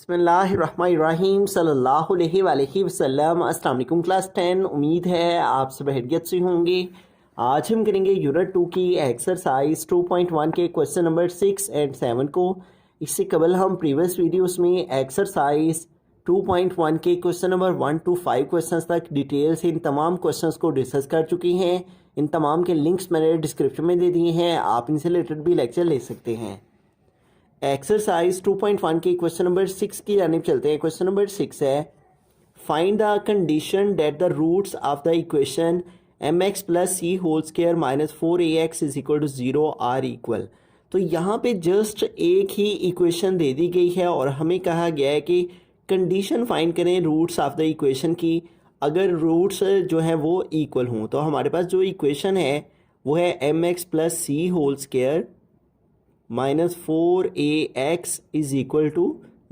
बिस्मिल्लाहिर्रहमानिर्रहीम सल्लल्लाहु अलैहि वसल्लम। अस्सलाम वालेकुम क्लास 10। उम्मीद है आप सब खैरियत से होंगे। आज हम करेंगे यूनिट 2 की एक्सरसाइज 2.1 के क्वेश्चन नंबर 6 एंड 7 को। इससे कबल हम प्रीवियस वीडियोस में एक्सरसाइज 2.1 के क्वेश्चन नंबर 1 to 5 क्वेश्चंस तक डिटेल से इन तमाम क्वेश्चंस को डिस्कस कर चुके हैं। इन तमाम के लिंक्स मैंने डिस्क्रिप्शन में दे दिए हैं, आप इनसे रिलेटेड भी लेक्चर ले सकते हैं। एक्सरसाइज 2.1 के क्वेश्चन नंबर 6 की जानिब चलते हैं। क्वेश्चन नंबर 6 है, find the condition that the roots of the equation mx plus C whole square minus 4ax is equal to 0 are equal. तो यहाँ पे जस्ट एक ही इक्वेशन दे दी गई है और हमें कहा गया है कि कंडीशन फाइंड करें रूट्स ऑफ द इक्वेशन की। अगर रूट्स जो है वो इक्वल हों तो हमारे पास जो इक्वेशन है वो है mx plus C whole square minus 4ax is equal to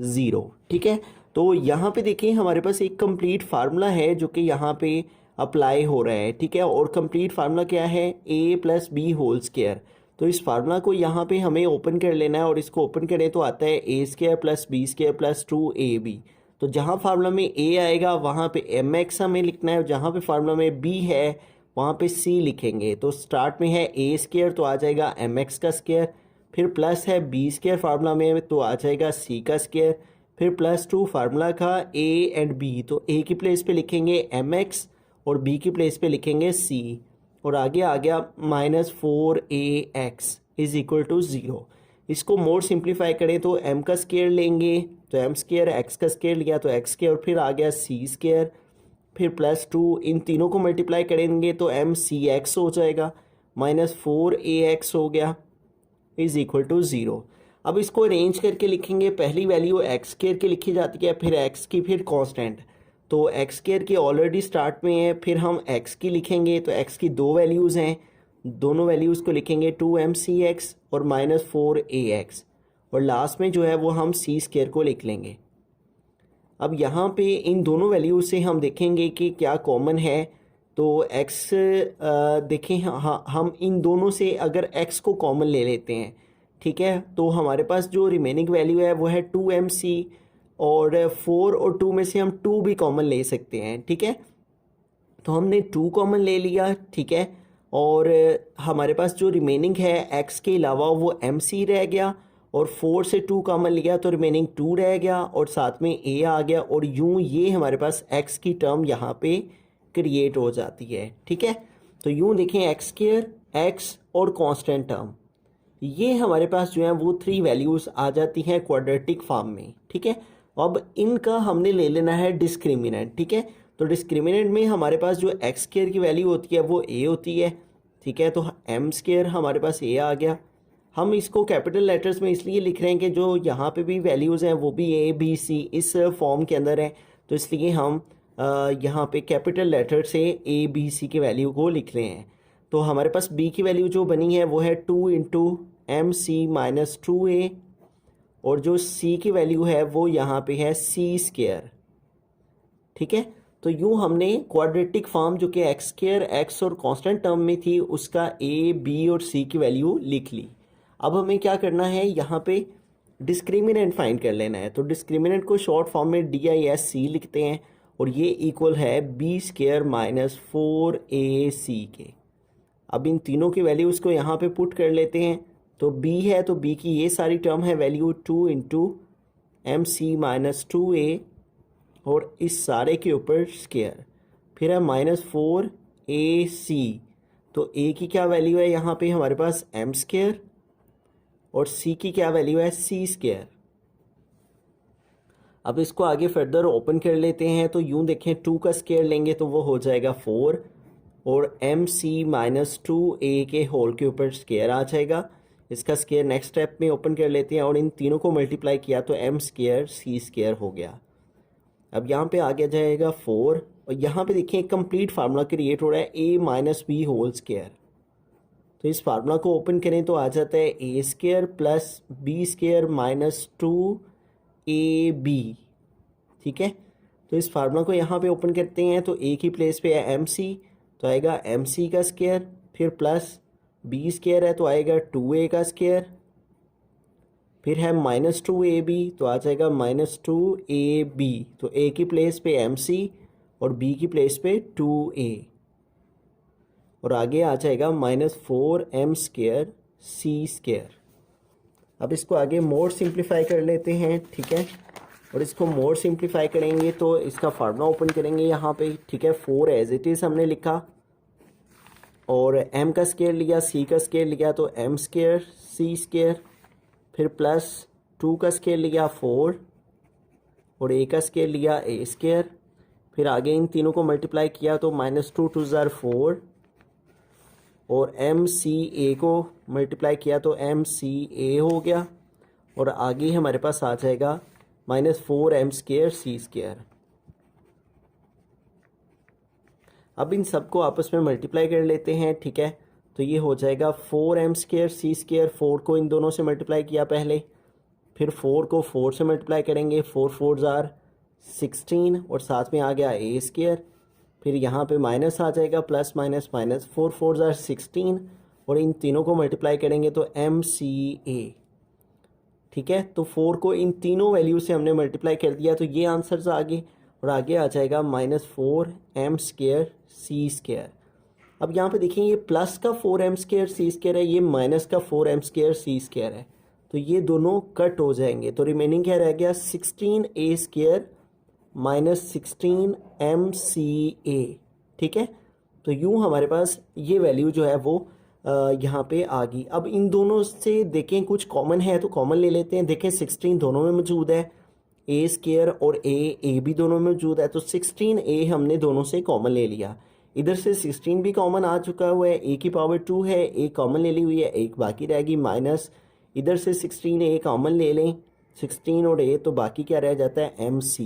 0। ठीक है, तो यहाँ पे देखिए हमारे पास एक कंप्लीट फार्मूला है जो कि यहाँ पे अप्लाई हो रहा है। ठीक है, और कंप्लीट फार्मूला क्या है, a plus B whole square. तो इस फार्मूला को यहाँ पे हमें ओपन कर लेना है और इसको ओपन करें तो आता है a square plus B square plus 2ab। तो जहाँ फार्मूला में a आएगा वहाँ पे mx हमें लिखना है और जहाँ पे फार्मूला में b है वहाँ पे c लिखेंगे। तो स्टार्ट में है a स्क्वायर तो आ जाएगा mx का स्क्वायर, फिर प्लस है बी स्क्वायर फार्मूला में तो आ जाएगा सी का स्क्वायर, फिर प्लस 2 फार्मूला का ए एंड बी तो ए की प्लेस पे लिखेंगे एम एक्स और बी की प्लेस पे लिखेंगे सी, और आगे आ गया minus 4ax is equal to 0। इसको मोर सिंप्लीफाई करें तो एम का स्क्वायर लेंगे तो एम स्क्वायर, एक्स का स्क्वायर लिया तो एक्स स्क्वायर, फिर आ गया सी स्क्वायर, फिर प्लस 2 इन तीनों को मल्टीप्लाई करेंगे तो एम सी एक्स हो जाएगा, माइनस 4ax हो गया इज इक्वल टू 0। अब इसको अरेंज करके लिखेंगे। पहली वैल्यू एक्स स्क्वायर की लिखी जाती है, फिर एक्स की, फिर कांस्टेंट। तो एक्स स्क्वायर की ऑलरेडी स्टार्ट में है, फिर हम एक्स की लिखेंगे तो एक्स की दो वैल्यूज़ हैं, दोनों वैल्यूज़ को लिखेंगे 2mcx और माइनस 4ax, और लास्ट में जो है वो हम सी स्क्वायर को लिख लेंगे। अब यहाँ पे इन दोनों वैल्यूज से हम देखेंगे कि क्या कॉमन है। तो x देखें, हाँ हम इन दोनों से अगर x को कॉमन ले लेते हैं, ठीक है, तो हमारे पास जो रिमेनिंग वैल्यू है वो है 2mc, और 4 और 2 में से हम 2 भी कॉमन ले सकते हैं। ठीक है, तो हमने 2 कॉमन ले लिया। ठीक है, और हमारे पास जो रिमेनिंग है x के अलावा वो mc रह गया, और 4 से 2 कॉमन लिया तो रिमेनिंग 2 रह गया, और साथ में a आ गया, और यूं ये हमारे पास x की टर्म यहाँ पे क्रिएट हो जाती है। ठीक है, तो यूं देखें एक्स स्क्वायर, एक्स और कांस्टेंट टर्म, ये हमारे पास जो है वो 3 वैल्यूज़ आ जाती हैं क्वाड्रेटिक फॉर्म में। ठीक है, अब इनका हमने ले लेना है डिस्क्रिमिनेंट। ठीक है, तो डिस्क्रिमिनेंट में हमारे पास जो एक्स स्क्वायर की वैल्यू होती है वो a होती है। ठीक है, तो एम स्क्वायर हमारे पास a आ गया। हम इसको कैपिटल लेटर्स में इसलिए लिख रहे हैं कि जो यहाँ पे भी वैल्यूज़ हैं वो भी a b c इस फॉर्म के अंदर है, तो इसलिए हम यहाँ पे कैपिटल लेटर से a b c की वैल्यू को लिख रहे हैं। तो हमारे पास b की वैल्यू जो बनी है वो है 2 into M C minus 2a, और जो c की वैल्यू है वो यहाँ पे है c स्क्वायर। ठीक है, तो यूँ हमने क्वाड्रेटिक फॉर्म जो कि एक्स स्क्वायर, एक्स और कांस्टेंट टर्म में थी उसका a b और c की वैल्यू लिख ली। अब हमें क्या करना है, यहाँ पे डिस्क्रिमिनेंट फाइंड कर लेना है। तो डिस्क्रिमिनेंट को शॉर्ट फॉर्म में DISC लिखते हैं, और ये इक्वल है बी स्क्वायर माइनस 4ac के। अब इन तीनों की वैल्यूज़ को यहाँ पे पुट कर लेते हैं। तो b है तो b की ये सारी टर्म है value 2 into M C minus 2a, और इस सारे के ऊपर स्क्वायर, फिर है माइनस 4ac। तो a की क्या वैल्यू है यहाँ पे हमारे पास m स्क्वायर, और c की क्या वैल्यू है c स्क्वायर। अब इसको आगे फर्दर ओपन कर लेते हैं। तो यूं देखें 2 का स्क्वायर लेंगे तो वो हो जाएगा 4, और एम सी माइनस 2a के होल के ऊपर स्क्वायर आ जाएगा। इसका स्क्वायर नेक्स्ट स्टेप में ओपन कर लेते हैं, और इन तीनों को मल्टीप्लाई किया तो एम स्क्वायर सी स्क्वायर हो गया। अब यहाँ पे आ गया जाएगा 4, और यहाँ पे देखिए कंप्लीट फार्मूला क्रिएट हो रहा है a minus B whole square. तो इस फार्मूला को ओपन करें तो आ जाता है a square plus B square minus 2ab। ठीक है, तो इस फार्मूला को यहाँ पे ओपन करते हैं तो a की प्लेस पे है mc, तो आएगा mc का स्क्वायर, फिर प्लस b स्क्वायर है तो आएगा 2a का स्क्वायर, फिर है -2ab, तो आ जाएगा -2ab, तो a की प्लेस पे mc और b की प्लेस पे 2a, और आगे आ जाएगा -4m² c²। अब इसको आगे मोड सिंप्लीफाई कर लेते हैं, ठीक है। और इसको मोड सिंप्लीफाई करेंगे तो इसका फार्मूला ओपन करेंगे यहाँ पे, ठीक है। 4 एज इट इज़ हमने लिखा, और m का स्क्वायर लिया, c का स्क्वायर लिया तो m² c², फिर प्लस 2 का स्क्वायर लिया 4, और a का स्क्वायर लिया a², फिर आगे इन तीनों को मल्टीप्लाई किया तो -2 2 ज़ार 4, और mca को मल्टीप्लाई किया तो mca हो गया, और आगे हमारे पास आ जाएगा -4m² c²। अब इन सबको आपस में मल्टीप्लाई कर लेते हैं, ठीक है। तो ये हो जाएगा 4m² c², 4 को इन दोनों से मल्टीप्लाई किया पहले, फिर 4 को 4 से मल्टीप्लाई करेंगे, 4 4 ज़ार 16, और साथ में आ गया a², फिर यहाँ पे माइनस आ जाएगा, प्लस माइनस माइनस, 4 4 ज़ार 16, और इन तीनों को मल्टीप्लाई करेंगे तो mca, ठीक है। तो 4 को इन तीनों वैल्यू से हमने मल्टीप्लाई कर दिया, तो ये आंसर्स आ गए, और आगे आ जाएगा -4m² c²। अब यहाँ पे देखिए ये प्लस का 4m² c² है, ये माइनस का 4m² c² है, तो ये दोनों कट हो जाएंगे, तो रिमेनिंग क्या रह गया 16a² -16mca, ठीक है। तो यूँ हमारे पास ये वैल्यू जो है वो यहाँ पे आ गई। अब इन दोनों से देखें कुछ कॉमन है तो कॉमन ले लेते हैं। देखें 16 दोनों में मौजूद है, a² और a भी दोनों में मौजूद है, तो 16a हमने दोनों से कॉमन ले लिया। इधर से 16 भी कॉमन आ चुका हुआ है, a की पावर 2 है, a कॉमन ले ली हुई है, एक बाकी रहेगी माइनस, इधर से 16a कॉमन ले लें, 16 और a, तो बाकी क्या रह जाता है mc,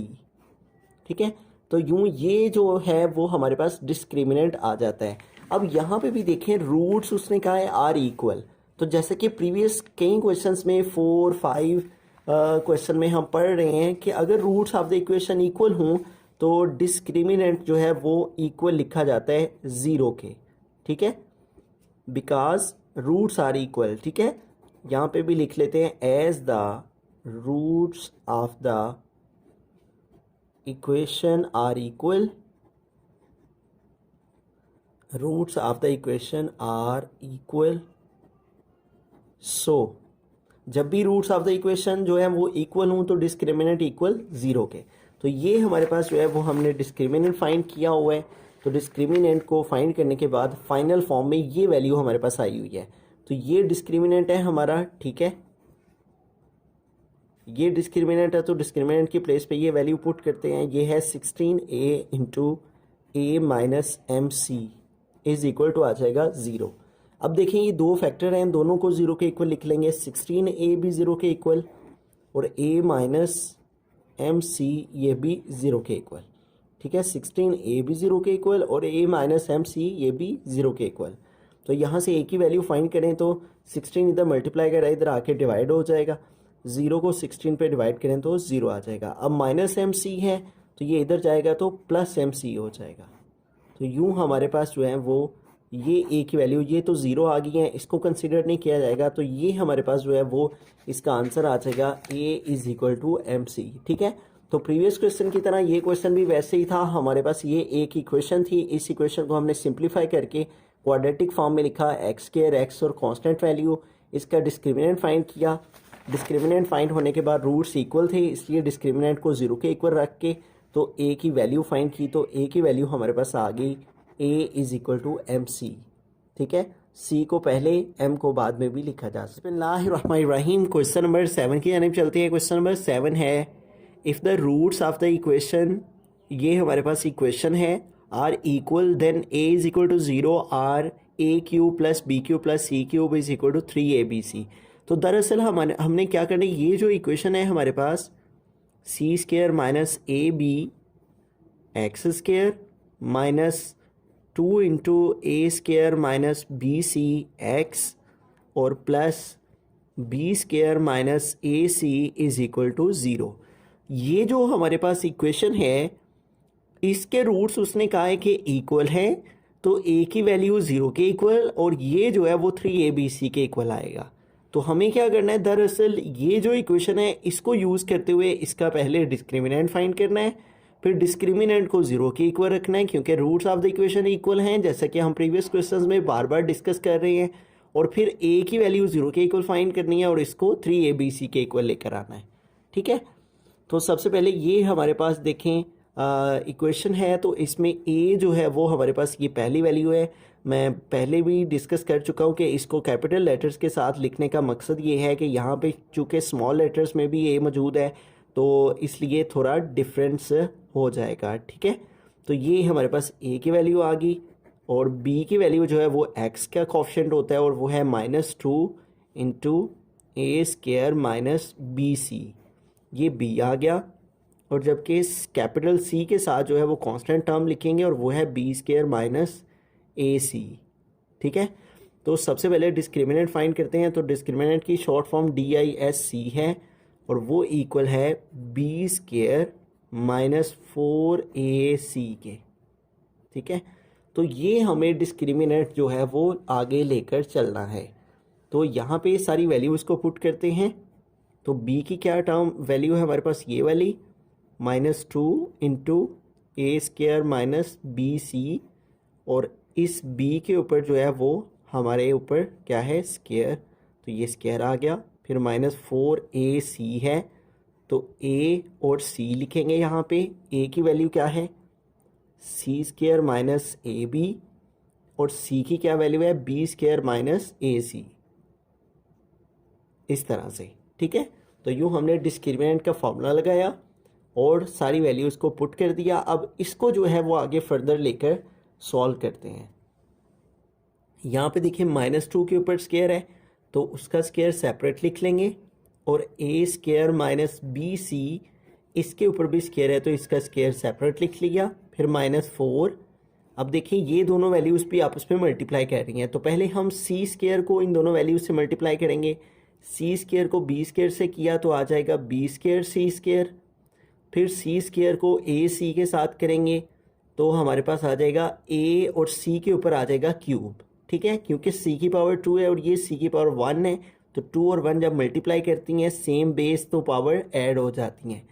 ठीक है। तो यूँ ये जो है वो हमारे पास डिस्क्रिमिनेंट आ जाता है। अब यहाँ पे भी देखें रूट्स उसने कहा है आर इक्वल, तो जैसे कि प्रीवियस कई क्वेश्चंस में 4 5 क्वेश्चन में हम पढ़ रहे हैं कि अगर roots of the equation equal हों तो डिस्क्रिमिनेंट जो है वो इक्वल लिखा जाता है 0 के, ठीक है, बिकॉज रूट्स आर इक्वल, ठीक है। यहाँ पे भी लिख लेते हैं as the roots of the equation are equal, roots of the equation are equal, so जब भी रूट्स ऑफ द इक्वेशन जो है वो इक्वल हों तो डिस्क्रिमिनेंट इक्वल 0 के। तो ये हमारे पास जो है वो हमने डिस्क्रिमिनेंट फाइंड किया हुआ है, तो डिस्क्रिमिनेंट को फाइंड करने के बाद फाइनल फॉर्म में ये वैल्यू हमारे पास आई हुई है, तो ये डिस्क्रिमिनेंट है हमारा, ठीक है, ये डिस्क्रिमिनेंट है, तो डिस्क्रिमिनेंट की प्लेस पे ये वैल्यू पुट करते हैं, ये है 16a into a minus mc is equal to आ जाएगा 0। अब देखें ये दो फैक्टर हैं, दोनों को 0 के इक्वल लिख लेंगे, 16a भी 0 के इक्वल और a माइनस mc ये भी 0 के इक्वल, ठीक है। 16a भी 0 के इक्वल और a माइनस mc ये भी 0 के इक्वल। तो यहाँ से a की वैल्यू फाइंड करें तो 16 इधर मल्टीप्लाई करें, इधर आके डिवाइड हो जाएगा, 0 को 16 पे डिवाइड करें तो 0 आ जाएगा। अब माइनस mc है तो ये इधर जाएगा तो प्लस mc हो जाएगा। तो यूँ हमारे पास जो है वो ये a की वैल्यू, ये तो 0 आ गई है, इसको कंसिडर नहीं किया जाएगा, तो ये हमारे पास जो है वो इसका आंसर आ जाएगा a is equal to mc, ठीक है। तो प्रीवियस क्वेश्चन की तरह ये क्वेश्चन भी वैसे ही था, हमारे पास ये एक इक्वेशन थी, इस इक्वेशन को हमने सिंप्लीफाई करके क्वाड्रेटिक फॉर्म में लिखा, x² और कांस्टेंट वैल्यू, इसका डिस्क्रिमिनेंट फाइंड किया, डिस्क्रिमिनेंट फाइंड होने के बाद रूट्स इक्वल थे, इसलिए डिस्क्रिमिनेंट को 0 के इक्वल रख के तो a की वैल्यू फाइंड की, तो a की वैल्यू हमारे पास आ गई a is equal to mc, ठीक है। c को पहले m को बाद में भी लिखा जा सकता है। बिस्मिल्लाहिर्रहमानिर्रहीम, क्वेश्चन नंबर 7 की जानिब चलते हैं। क्वेश्चन नंबर 7 है if the roots of the equation, ये हमारे पास इक्वेशन है, are equal then a is equal to 0 or a³ plus b³ plus c³ is equal to 3abc। तो दरअसल हमने क्या करना है, ये जो इक्वेशन है हमारे पास c² minus ab(x² minus 2 into a² minus bc(x) और plus b² minus ac is equal to 0। ये जो हमारे पास इक्वेशन है इसके रूट्स उसने कहा है कि इक्वल है, तो a की वैल्यू 0 के इक्वल और ये जो है वो 3abc के इक्वल आएगा। तो हमें क्या करना है, दरअसल ये जो इक्वेशन है इसको यूज़ करते हुए इसका पहले डिस्क्रिमिनेंट फाइंड करना है, फिर डिस्क्रिमिनेंट को ज़ीरो के इक्वल रखना है क्योंकि roots of the equation equal हैं, जैसा कि हम प्रीवियस क्वेश्चंस में बार बार डिस्कस कर रहे हैं। और फिर ए की वैल्यू ज़ीरो के इक्वल फाइंड करनी है और इसको 3abc के इक्वल लेकर आना है। ठीक है, तो सबसे पहले ये हमारे पास देखें इक्वेशन है, तो इसमें ए जो है वो हमारे पास ये पहली वैल्यू है। मैं पहले भी डिस्कस कर चुका हूँ कि इसको कैपिटल लेटर्स के साथ लिखने का मकसद ये है कि यहाँ पे चूँकि स्मॉल लेटर्स में भी ए मौजूद है तो इसलिए थोड़ा डिफरेंस हो जाएगा। ठीक है, तो ये हमारे पास ए की वैल्यू आ गई और बी की वैल्यू जो है वो एक्स का कोफिशिएंट होता है और वो है -2 इंटू ए स्क्वायर माइनस बी सी, ये बी आ गया। और जबकि इस कैपिटल सी के साथ जो है वो कांस्टेंट टर्म लिखेंगे और वो है बी स्क्वायर माइनस ए सी। ठीक है, तो सबसे पहले डिस्क्रिमिनेंट फाइंड करते हैं। तो डिस्क्रिमिनेंट की शॉर्ट फॉर्म DISC है और वो इक्वल है बी स्क्वायर माइनस 4AC के। ठीक है, तो ये हमें डिस्क्रिमिनेंट जो है वो आगे लेकर चलना है। तो यहाँ पे सारी वैल्यूज़ को पुट करते हैं। तो b की क्या टर्म वैल्यू है हमारे पास, ये वाली -2 इंटू ए स्क्वायर माइनस बी सी, और इस b के ऊपर जो है वो हमारे ऊपर क्या है, स्क्वायर, तो ये स्क्वायर आ गया। फिर -4AC है, तो a और c लिखेंगे यहाँ पे। a की वैल्यू क्या है, c स्क्वायर माइनस AB, और c की क्या वैल्यू है, b स्क्वायर माइनस AC, इस तरह से। ठीक है, तो यूँ हमने डिस्क्रिमिनेंट का फॉर्मूला लगाया और सारी वैल्यूज़ को पुट कर दिया। अब इसको जो है वो आगे फर्दर लेकर सॉल्व करते हैं। यहाँ पे देखिए -2 के ऊपर स्क्वायर है तो उसका स्क्वायर सेपरेट लिख लेंगे, और ए स्क्वायर माइनस बी सी, इसके ऊपर भी स्क्वायर है तो इसका स्क्वायर सेपरेट लिख लिया। फिर -4। अब देखिए ये दोनों वैल्यूज़ भी आपस में मल्टीप्लाई कर रही हैं, तो पहले हम सी स्क्वायर को इन दोनों वैल्यूज़ से मल्टीप्लाई करेंगे। सी स्क्वायर को बी स्क्वायर से किया तो आ जाएगा बी स्क्वायर सी स्क्वायर। फिर सी स्क्वायर को ए सी के साथ करेंगे तो हमारे पास आ जाएगा ए और सी के ऊपर आ जाएगा क्यूब। ठीक है, क्योंकि सी की पावर 2 है और ये सी की पावर 1 है, तो 2 और 1 जब मल्टीप्लाई करती हैं सेम बेस तो पावर ऐड हो जाती हैं।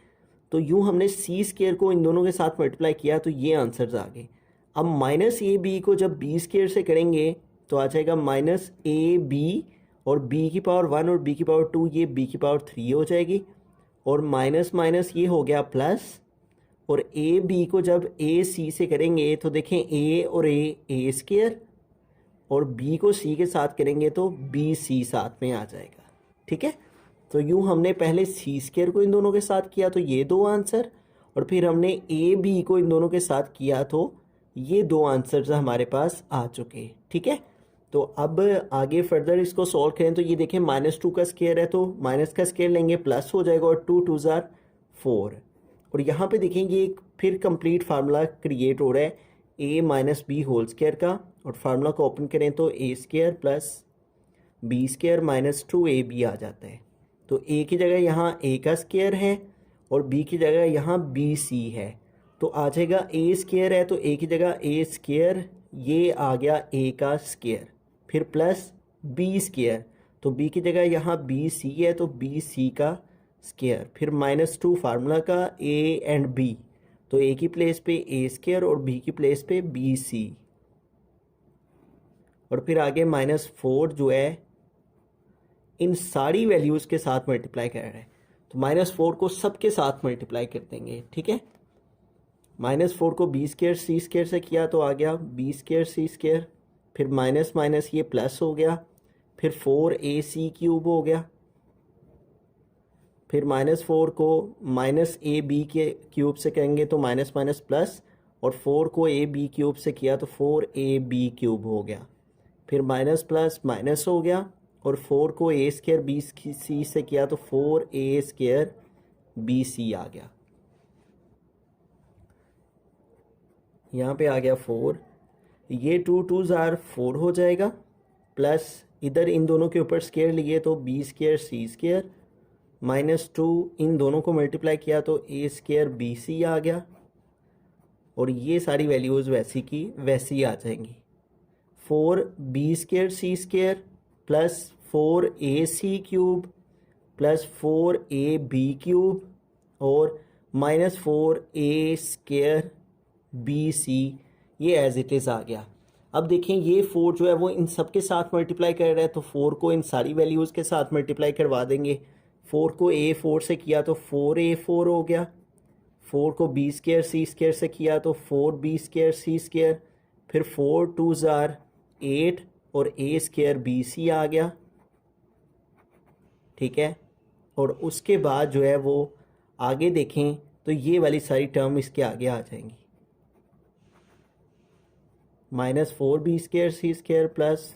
तो यूँ हमने सी स्क्वायर को इन दोनों के साथ मल्टीप्लाई किया तो ये आंसर्स आ गए। अब -AB को जब बी स्क्वायर से करेंगे तो आ जाएगा -AB, और b की पावर 1 और b की पावर 2, ये b की पावर 3 हो जाएगी, और माइनस माइनस ये हो गया प्लस। और ए बी को जब ए सी से करेंगे तो देखें a और a स्क्वायर, और b को c के साथ करेंगे तो b c साथ में आ जाएगा। ठीक है, तो यूँ हमने पहले c स्क्वायर को इन दोनों के साथ किया तो ये दो आंसर, और फिर हमने a b को इन दोनों के साथ किया तो ये दो आंसर्स हमारे पास आ चुके। ठीक है, तो अब आगे फर्दर इसको सॉल्व करें तो ये देखें -2 का स्क्वायर है तो माइनस का स्क्वायर लेंगे, प्लस हो जाएगा, और 2 2 ज़ार 4। और यहाँ पे देखें ये एक फिर कंप्लीट फार्मूला क्रिएट हो रहा है a minus B whole square का, और फार्मूला को ओपन करें तो a square plus B square minus 2ab आ जाता है। तो a की जगह यहाँ a का स्क्वायर है और b की जगह यहाँ bc है, तो आ जाएगा a स्क्वायर है तो a की जगह a स्क्वायर, ये आ गया a का स्क्वायर, फिर प्लस b स्क्वायर, तो b की जगह यहाँ bc है तो bc का स्क्वायर, फिर -2 फार्मूला का a एंड b, तो a की प्लेस पे a स्क्वायर और b की प्लेस पे bc, और फिर आगे -4 जो है इन सारी वैल्यूज़ के साथ मल्टीप्लाई कर रहे हैं, तो -4 को सब के साथ मल्टीप्लाई कर देंगे। ठीक है, -4 को बी स्क्वायर सी स्क्वायर से किया तो आ गया बी स्क्वायर सी स्क्वायर, फिर माइनस माइनस ये प्लस हो गया, फिर 4ac क्यूब हो गया, फिर -4 को -ab के क्यूब से करेंगे तो माइनस माइनस प्लस, और 4 को ab क्यूब से किया तो 4ab क्यूब हो गया, फिर माइनस प्लस माइनस हो गया, और 4 को a स्क्वायर बी सी से किया तो 4a स्क्वायर bc आ गया। यहाँ पे आ गया 4, ये 2 2 ज़ार 4 हो जाएगा, प्लस इधर इन दोनों के ऊपर स्क्वायर लिए तो बी स्क्वायर सी स्क्वायर, -2 इन दोनों को मल्टीप्लाई किया तो a स्क्वायर बी सी आ गया, और ये सारी वैल्यूज़ वैसी की वैसी आ जाएंगी। 4 B square C square plus 4ac cube plus 4ab और माइनस 4a² bc, ये एज इट इज़ आ गया। अब देखें ये 4 जो है वो इन सब के साथ मल्टीप्लाई कर रहा है, तो 4 को इन सारी वैल्यूज़ के साथ मल्टीप्लाई करवा देंगे। 4 को a4 से किया तो 4a4 हो गया, 4 को b² c² से किया तो 4b² c², फिर 4 2 जार 8 और a² bc आ गया, ठीक है। और उसके बाद जो है वो आगे देखें तो ये वाली सारी टर्म इसके आगे आ जाएंगी, minus 4b² c² plus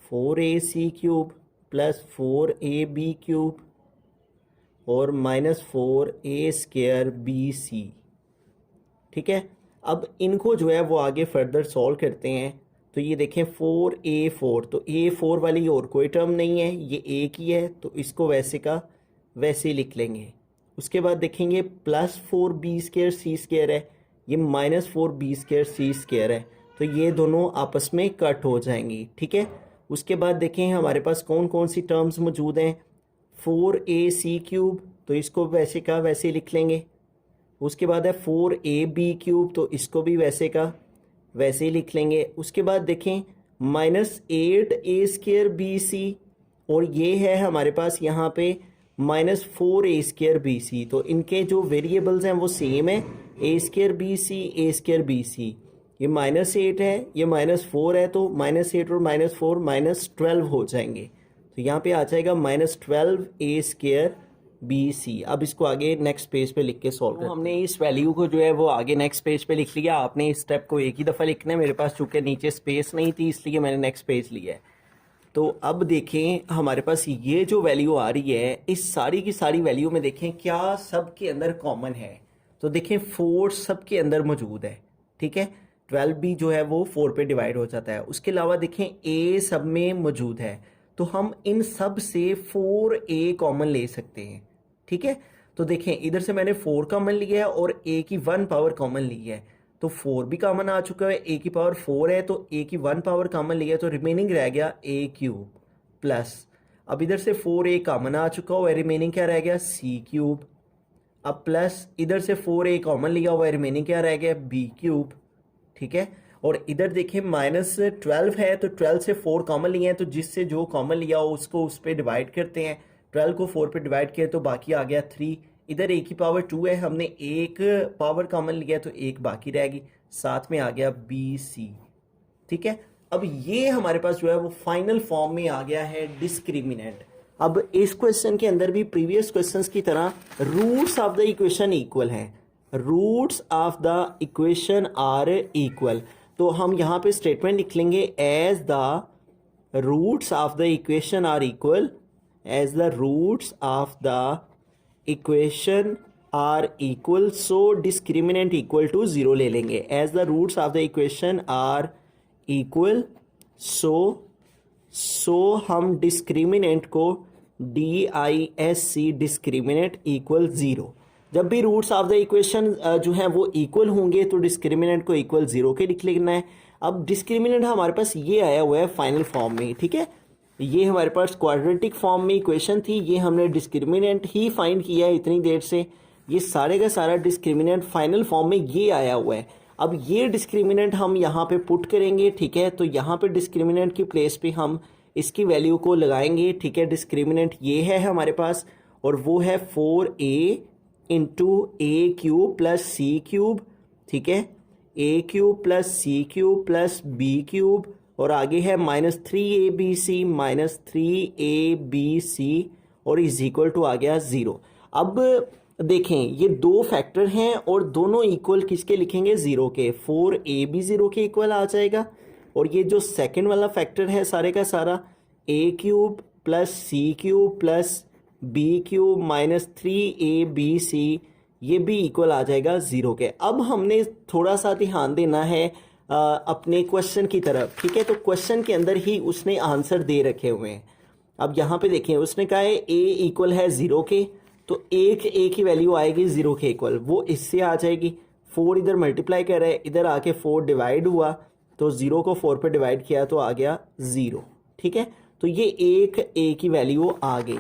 4ac cube plus 4ab cube और माइनस 4a² bc, ठीक है। अब इनको जो है वो आगे फर्दर सॉल्व करते हैं, तो ये देखें 4a4, तो a4 वाली और कोई टर्म नहीं है, ये एक ही है, तो इसको वैसे का वैसे ही लिख लेंगे। उसके बाद देखेंगे प्लस 4b² c² है, ये माइनस 4b² c² है, तो ये दोनों आपस में कट हो जाएंगी, ठीक है। उसके बाद देखें हमारे पास कौन कौन सी टर्म्स मौजूद हैं, 4ac क्यूब, तो इसको वैसे का वैसे ही लिख लेंगे। उसके बाद है 4ab क्यूब, तो इसको भी वैसे का वैसे ही लिख लेंगे। उसके बाद देखें माइनस 8a² bc और ये है हमारे पास यहाँ पे माइनस 4a² bc, तो इनके जो वेरिएबल्स हैं वो सेम है, a² bc a² bc। ये माइनस 8 है, ये माइनस 4 है, तो माइनस 8 और माइनस 4 माइनस 12 हो जाएंगे, तो यहाँ पे आ जाएगा माइनस 12a² bc। अब इसको आगे नेक्स्ट पेज पे लिख के सॉल्व करते हैं। हमने इस वैल्यू को जो है वो आगे नेक्स्ट पेज पे लिख लिया। आपने इस स्टेप को एक ही दफ़ा लिखना है, मेरे पास चूँकि नीचे स्पेस नहीं थी इसलिए मैंने नेक्स्ट पेज लिया है। तो अब देखें हमारे पास ये जो वैल्यू आ रही है, इस सारी की सारी वैल्यू में देखें क्या सब के अंदर कॉमन है, तो देखें 4 सब के अंदर मौजूद है, ठीक है। 12 भी जो है वो 4 पे डिवाइड हो जाता है। उसके अलावा देखें a सब में मौजूद है, तो हम इन सब से 4a कॉमन ले सकते हैं, ठीक है। तो देखें इधर से मैंने 4 कॉमन लिया है और a की 1 पावर कॉमन ली है, तो 4 भी कॉमन आ चुका है, a की पावर 4 है, तो a की 1 पावर कॉमन लिया है, तो रिमेनिंग रह गया a क्यूब प्लस, अब इधर से 4a कॉमन आ चुका हुआ है, रिमेनिंग क्या रह गया c क्यूब। अब प्लस इधर से 4a कॉमन लिया हुआ है, रिमेनिंग क्या रह गया b क्यूब, ठीक है। और इधर देखें माइनस 12 है, तो 12 से 4 कॉमन लिए हैं, तो जिससे जो कॉमन लिया हो उसको उस पर डिवाइड करते हैं। 12 को 4 पे डिवाइड किया तो बाकी आ गया 3। इधर a की पावर 2 है, हमने एक पावर कॉमन लिया तो एक बाकी रहेगी, साथ में आ गया bc, ठीक है। अब ये हमारे पास जो है वो फाइनल फॉर्म में आ गया है डिस्क्रिमिनेंट। अब इस क्वेश्चन के अंदर भी प्रीवियस क्वेश्चंस की तरह roots of the equation equal हैं, roots of the equation are equal, तो हम यहाँ पे स्टेटमेंट लिख लेंगे as the roots of the equation are equal, as the roots of the equation are equal, so discriminant equal to 0 ले लेंगे। As the roots of the equation are equal, so हम discriminant को DISC discriminant equal 0। जब भी roots of the equation जो है वो equal होंगे तो डिस्क्रिमिनेंट को इक्वल 0 के लिख लेना है। अब डिस्क्रिमिनेंट हमारे पास ये आया हुआ है फाइनल फॉर्म में, ठीक है। ये हमारे पास क्वाड्रेटिक फॉर्म में इक्वेशन थी, ये हमने डिस्क्रिमिनेंट ही फाइंड किया है इतनी देर से। ये सारे का सारा डिस्क्रिमिनेंट फाइनल फॉर्म में ये आया हुआ है। अब ये डिस्क्रिमिनेंट हम यहाँ पे पुट करेंगे, ठीक है। तो यहाँ पे डिस्क्रिमिनेंट की प्लेस पे हम इसकी वैल्यू को लगाएंगे, ठीक है। डिस्क्रिमिनेंट ये है हमारे पास और वो है 4a into A cube plus C cube, ठीक है। a cube plus C cube plus b cube और आगे है माइनस 3abc माइनस 3abc और इज इक्वल टू आ गया 0। अब देखें ये दो फैक्टर हैं और दोनों इक्वल किसके लिखेंगे, 0 के। 4a भी 0 के इक्वल आ जाएगा और ये जो सेकंड वाला फैक्टर है सारे का सारा a cube plus C cube plus b cube minus 3abc, ये भी इक्वल आ जाएगा 0 के। अब हमने थोड़ा सा ध्यान देना है अपने क्वेश्चन की तरफ, ठीक है। तो क्वेश्चन के अंदर ही उसने आंसर दे रखे हुए हैं। अब यहाँ पे देखें उसने कहा है a इक्वल है 0 के, तो एक a की वैल्यू आएगी 0 के इक्वल, वो इससे आ जाएगी। 4 इधर मल्टीप्लाई कर रहा है, इधर आके 4 डिवाइड हुआ तो 0 को 4 पे डिवाइड किया तो आ गया 0, ठीक है। तो ये एक ए की वैल्यू आ गई।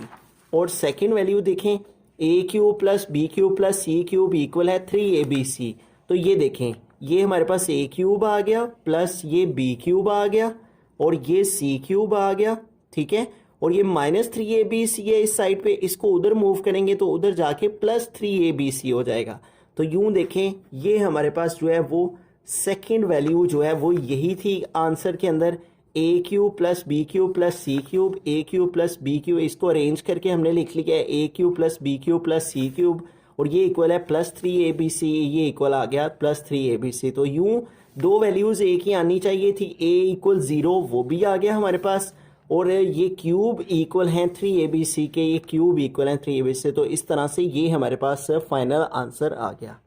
और सेकंड वैल्यू देखें, A cube plus B cube plus C cube equal है 3abc। तो ये देखें, ये हमारे पास ए क्यूब आ गया प्लस ये बी क्यूब आ गया और ये सी क्यूब आ गया, ठीक है। और ये -3abc है इस साइड पे, इसको उधर मूव करेंगे तो उधर जाके +3abc हो जाएगा। तो यूं देखें, ये हमारे पास जो है वो सेकंड वैल्यू जो है वो यही थी आंसर के अंदर, A cube plus B cube plus C cube, A cube plus B cube, इसको अरेंज करके हमने लिख लिया है A cube plus B cube plus C cube, और ये इक्वल है +3abc, ये इक्वल आ गया +3abc। तो यूं दो वैल्यूज़ ए की आनी चाहिए थी, ए इक्वल 0 वो भी आ गया हमारे पास, और ये क्यूब इक्वल हैं 3abc के, ये क्यूब इक्वल हैं 3abc। तो इस तरह से ये हमारे पास फाइनल आंसर आ गया।